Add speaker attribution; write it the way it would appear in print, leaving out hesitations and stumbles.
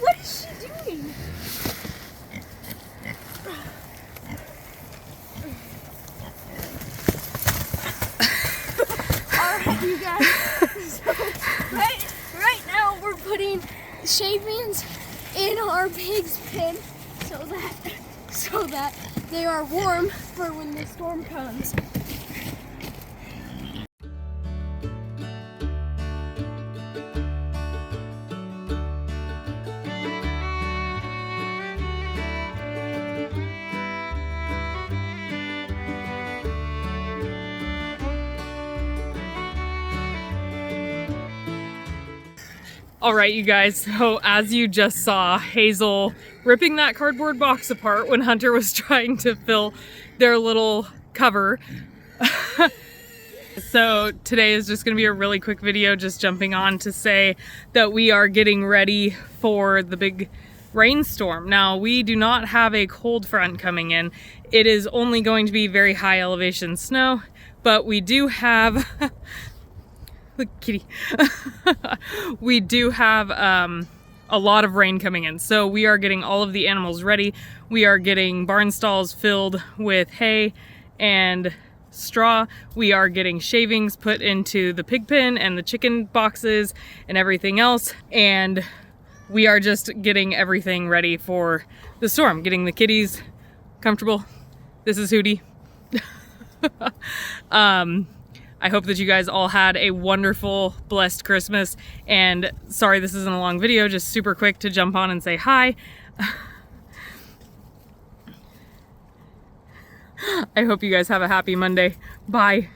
Speaker 1: What is she doing? Alright, you guys. So, right now we're putting shavings in our pig's pen so that they are warm for when the storm comes.
Speaker 2: All right, you guys, so as you just saw, Hazel ripping that cardboard box apart when Hunter was trying to fill their little cover. So today is just gonna be a really quick video, just jumping on to say that we are getting ready for the big rainstorm. Now, we do not have a cold front coming in. It is only going to be very high elevation snow, but we do have look, kitty. We do have a lot of rain coming in. So we are getting all of the animals ready. We are getting barn stalls filled with hay and straw. We are getting shavings put into the pig pen and the chicken boxes and everything else. And we are just getting everything ready for the storm, getting the kitties comfortable. This is Hootie. I hope that you guys all had a wonderful, blessed Christmas. And sorry this isn't a long video, just super quick to jump on and say hi. I hope you guys have a happy Monday. Bye.